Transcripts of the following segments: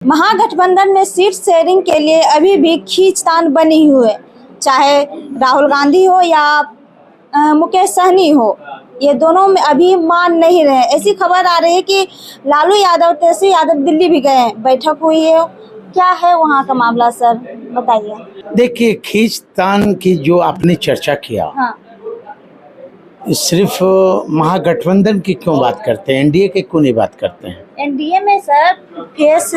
महागठबंधन में seat sharing के लिए अभी भी खींचतान बनी हुई है, चाहे राहुल गांधी हो या मुकेश सहनी हो, ये दोनों में अभी मान नहीं रहे। ऐसी खबर आ रही है कि लालू यादव, तेजस्वी यादव दिल्ली भी गए, बैठक हुई है। क्या है वहाँ का मामला सर, बताइए। देखिए, खींचतान की जो आपने चर्चा किया, हाँ। सिर्फ महागठबंधन की क्यों बात करते हैं, एनडीए के क्यों नहीं बात करते हैं? एनडीए में सर फेस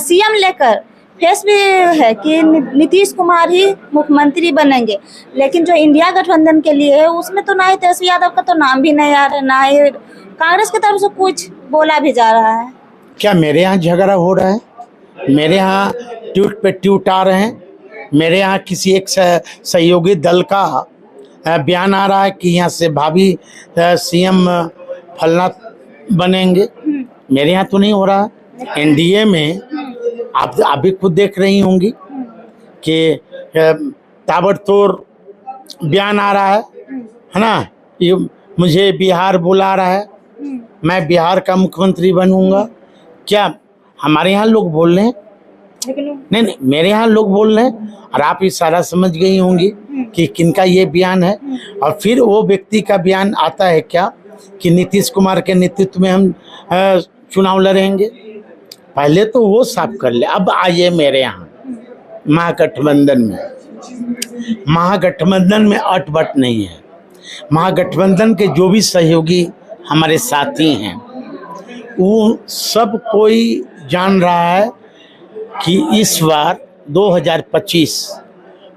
सीएम लेकर फेस भी है कि नीतीश कुमार ही मुख्यमंत्री बनेंगे, लेकिन जो इंडिया गठबंधन के लिए है उसमें तो ना ही तेजस्वी यादव का तो नाम भी नहीं आ रहा है, ना ही कांग्रेस की तरफ से कुछ बोला भी जा रहा है। क्या मेरे यहाँ झगड़ा हो रहा है? मेरे यहाँ ट्वीट पे ट्वीट आ रहे हैं, मेरे यहाँ किसी एक सहयोगी दल का बयान आ रहा है कि यहाँ से भाभी सीएम फलना बनेंगे। मेरे यहाँ तो नहीं हो रहा। एनडीए में आप अभी खुद देख रही होंगी कि ताबड़तोड़ बयान आ रहा है ना। ये मुझे बिहार बुला रहा है, मैं बिहार का मुख्यमंत्री बनूंगा। क्या हमारे यहाँ लोग बोल रहे हैं? नहीं, मेरे यहाँ लोग बोल रहे हैं, और आप इशारा समझ गई होंगी कि किनका ये बयान है। और फिर वो व्यक्ति का बयान आता है क्या कि नीतीश कुमार के नेतृत्व में हम चुनाव लड़ेंगे। पहले तो वो साफ कर ले। अब आइए मेरे यहाँ महागठबंधन में अटबट नहीं है। महागठबंधन के जो भी सहयोगी हमारे साथी हैं, वो सब कोई जान रहा है कि इस बार 2025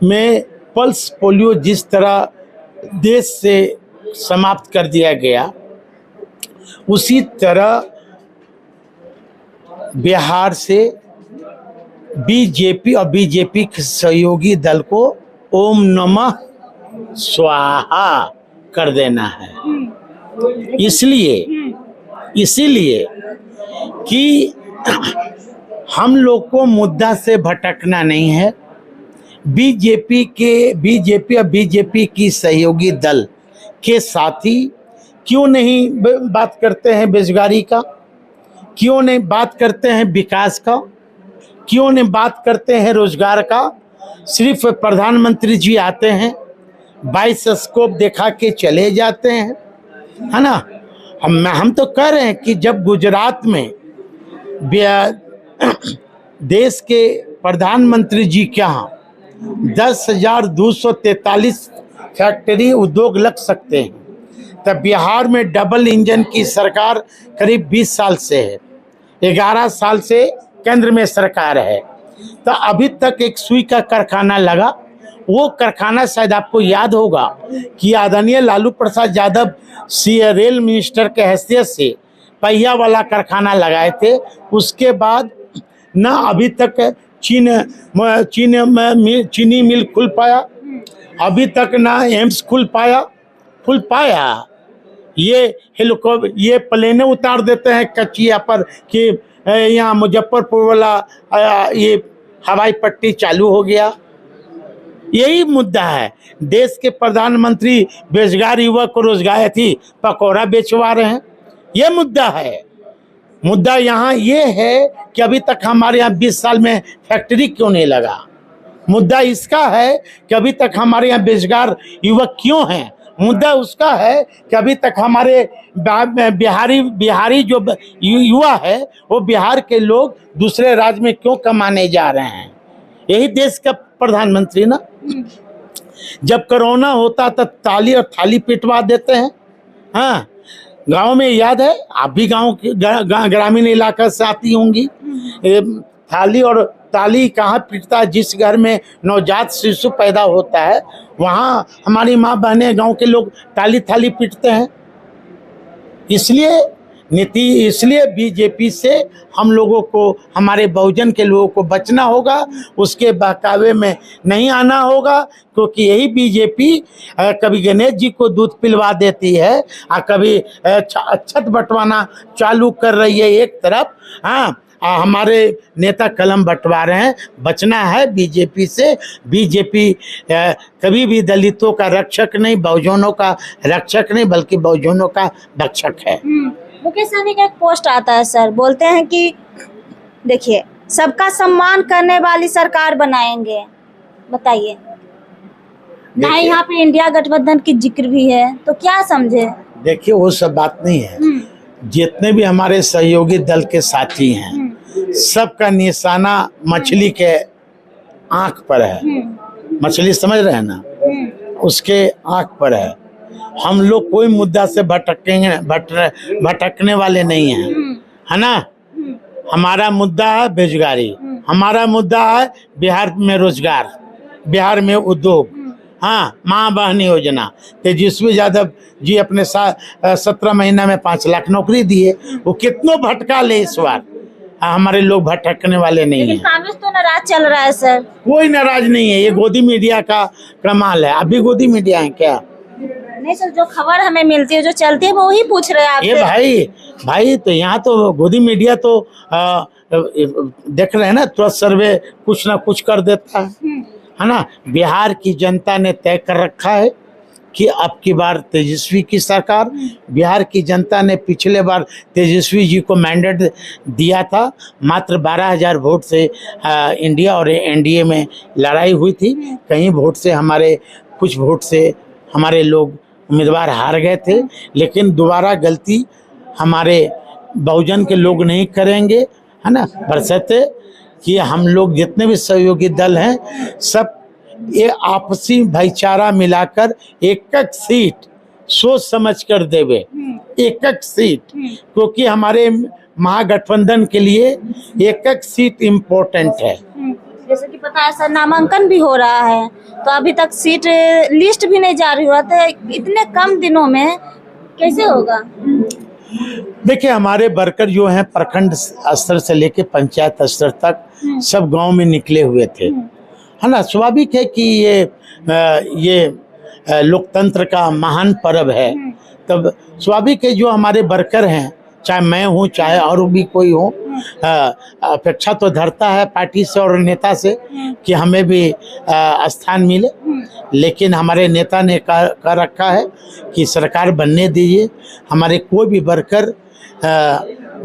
में पल्स पोलियो जिस तरह देश से समाप्त कर दिया गया, उसी तरह बिहार से बीजेपी और बीजेपी के सहयोगी दल को ओम नमः स्वाहा कर देना है। इसीलिए कि हम लोग को मुद्दा से भटकना नहीं है। बीजेपी और बीजेपी की सहयोगी दल के साथी क्यों नहीं बात करते हैं बेरोजगारी का, क्यों नहीं बात करते हैं विकास का, क्यों नहीं बात करते हैं रोजगार का। सिर्फ प्रधानमंत्री जी आते हैं, 22 स्कोप दिखा के चले जाते हैं, है ना। हम तो कह रहे हैं कि जब गुजरात में देश के प्रधानमंत्री जी के यहाँ 10,243 फैक्ट्री उद्योग लग सकते हैं, तब बिहार में डबल इंजन की सरकार करीब 20 साल से है, 11 साल से केंद्र में सरकार है। तो अभी तक एक सुई का कारखाना लगा। वो कारखाना शायद आपको याद होगा कि आदरणीय लालू प्रसाद यादव रेल मिनिस्टर के हैसियत से पहिया वाला कारखाना लगाए थे। उसके बाद ना अभी तक चीनी मिल खुल पाया, अभी तक ना एम्स खुल पाया। ये प्लेनें उतार देते हैं कचिया पर कि यहाँ मुजफ्फरपुर वाला ये हवाई पट्टी चालू हो गया। यही मुद्दा है। देश के प्रधानमंत्री बेरोजगार युवक को रोजगार थी पकौड़ा बेचवा रहे हैं। ये मुद्दा है। मुद्दा यहाँ ये है कि अभी तक हमारे यहाँ 20 साल में फैक्ट्री क्यों नहीं लगा। मुद्दा इसका है कि अभी तक हमारे यहाँ बेरोजगार युवक क्यों हैं। मुद्दा उसका है कि अभी तक हमारे बिहारी जो युवा है, वो बिहार के लोग दूसरे राज्य में क्यों कमाने जा रहे हैं। यही देश का प्रधानमंत्री ना। जब कोरोना होता तो ताली और थाली पिटवा देते हैं। हाँ, गांव में याद है, आप भी गांव ग्रामीण इलाका से आती होंगी। थाली और ताली कहाँ पिटता? जिस घर में नवजात शिशु पैदा होता है, वहाँ हमारी माँ बहनें गांव के लोग ताली थाली पीटते हैं। इसलिए बीजेपी से हम लोगों को, हमारे बहुजन के लोगों को बचना होगा, उसके बहकावे में नहीं आना होगा। क्योंकि यही बीजेपी कभी गणेश जी को दूध पिलवा देती है और कभी छत बंटवाना चालू कर रही है एक तरफ। हाँ, हमारे नेता कलम बंटवा रहे हैं। बचना है बीजेपी से। बीजेपी कभी भी दलितों का रक्षक नहीं, बहुजनों का रक्षक नहीं, बल्कि बहुजनों का भक्षक है। मुकेश सहनी का एक पोस्ट आता है सर, बोलते हैं कि देखिए सबका सम्मान करने वाली सरकार बनाएंगे? बताइए। ना यहाँ पे इंडिया गठबंधन की जिक्र भी है, तो क्या समझे? देखिए वो सब बात नहीं है। जितने भी हमारे सहयोगी दल के साथी हैं, सबका निशाना मछली के आंख पर है। मछली समझ रहे हैं ना, उसके आंख पर है। हम लोग कोई मुद्दा से भटकने वाले नहीं हैं, है ना। हमारा मुद्दा है बेरोजगारी, हमारा मुद्दा है बिहार में रोजगार, बिहार में उद्योग। हाँ, माँ बहन योजना, तेजस्वी यादव जी अपने 17 महीना में 5 लाख नौकरी दिए। वो कितनों भटका ले इस बार, हमारे लोग भटकने वाले नहीं लेकिन हैं। कांग्रेस तो नाराज चल रहा है सर। कोई नाराज नहीं है, ये गोदी मीडिया का कमाल है। अभी गोदी मीडिया है क्या? नहीं सर, जो खबर हमें मिलती है, जो चलती है, वो वही पूछ रहे हैं आपसे। ये भाई तो यहाँ तो गोदी मीडिया तो देख रहे हैं ना, तुरंत सर्वे कुछ ना कुछ कर देता है ना। बिहार की जनता ने तय कर रखा है कि अब की बार तेजस्वी की सरकार। बिहार की जनता ने पिछले बार तेजस्वी जी को मैंडेट दिया था, मात्र 12,000 वोट से इंडिया और एनडीए में लड़ाई हुई थी। कहीं वोट से हमारे, कुछ वोट से हमारे लोग उम्मीदवार हार गए थे, लेकिन दोबारा गलती हमारे बहुजन के लोग नहीं करेंगे, है ना। बरसते कि हम लोग जितने भी सहयोगी दल हैं, सब ये आपसी भाईचारा मिलाकर एक एक सीट सोच समझ कर देवे, एक एक सीट, क्योंकि हमारे महागठबंधन के लिए एक एक सीट इम्पोर्टेंट है। जैसे कि पता है सर, नामांकन भी हो रहा है, तो अभी तक सीट लिस्ट भी नहीं जारी हुआ था। इतने कम दिनों में कैसे होगा? देखिए हमारे वर्कर जो हैं प्रखंड स्तर से लेके पंचायत स्तर तक सब गांव में निकले हुए थे, है ना। स्वाभाविक है कि ये लोकतंत्र का महान पर्व है, तब स्वाभाविक है जो हमारे वर्कर हैं, चाहे मैं हूँ चाहे और भी कोई हो, अपेक्षा तो धरता है पार्टी से और नेता से कि हमें भी स्थान मिले। लेकिन हमारे नेता ने कह रखा है कि सरकार बनने दीजिए, हमारे कोई भी वर्कर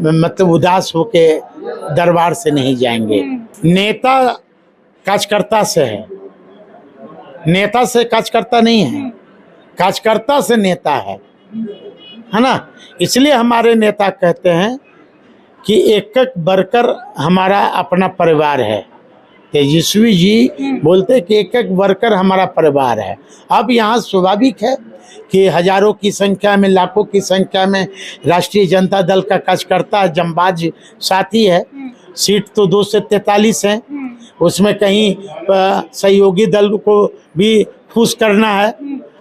मतलब उदास होके दरबार से नहीं जाएंगे। नेता कार्यकर्ता से है, नेता से कार्यकर्ता नहीं है, कार्यकर्ता से नेता है ना। इसलिए हमारे नेता कहते हैं कि एक एक वर्कर हमारा अपना परिवार है। तेजस्वी जी बोलते कि एक एक वर्कर हमारा परिवार है। अब यहाँ स्वाभाविक है कि हजारों की संख्या में, लाखों की संख्या में राष्ट्रीय जनता दल का कार्यकर्ता जंबाज साथी है। सीट तो 2 से 43 है, उसमें कहीं सहयोगी दल को भी खुश करना है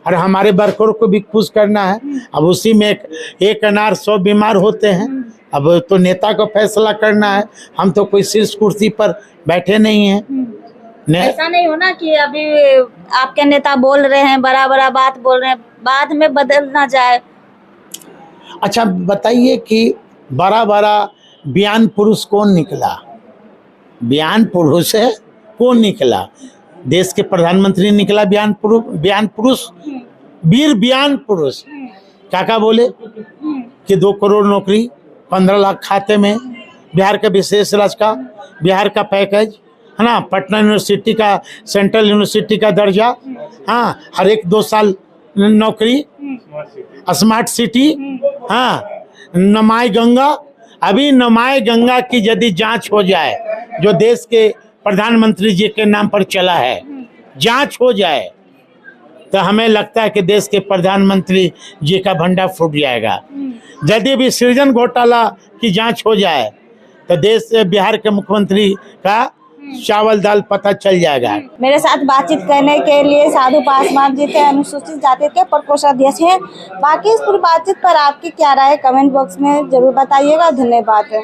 और हमारे वर्करों को भी खुश करना है। अब उसी में एक अनार 100 बीमार होते हैं। अब तो नेता को फैसला करना है, हम तो कोई शीर्ष कुर्सी पर बैठे नहीं हैं। ऐसा नहीं हो ना कि अभी आपके नेता बोल रहे हैं, बड़ा बड़ा बात बोल रहे हैं, बाद में बदल ना जाए। अच्छा बताइए कि बड़ा बड़ा बयान पुरुष कौन निकला? बयान पुरुष है कौन निकला? देश के प्रधानमंत्री निकला बयान पुरुष, वीर बयान पुरुष। काका बोले कि 2 करोड़ नौकरी, 15 लाख खाते में, बिहार का विशेष राज्य का, बिहार का पैकेज, है ना, पटना यूनिवर्सिटी का सेंट्रल यूनिवर्सिटी का दर्जा, हाँ, हर एक 2 साल नौकरी, स्मार्ट सिटी, हाँ, नमाय गंगा। अभी नमाय गंगा की यदि जांच हो जाए, जो देश के प्रधानमंत्री जी के नाम पर चला है, जांच हो जाए, तो हमें लगता है कि देश के प्रधानमंत्री जी का भंडा फूट जाएगा। यदि भी सृजन घोटाला की जांच हो जाए, तो देश से बिहार के मुख्यमंत्री का चावल दाल पता चल जाएगा। मेरे साथ बातचीत करने के लिए साधु पासवान जी थे, अनुसूचित जाति के प्रकोष्ठाध्यक्ष हैं। बाकी इस पूरी बातचीत पर आपकी क्या राय है, कमेंट बॉक्स में जरूर बताइएगा। धन्यवाद।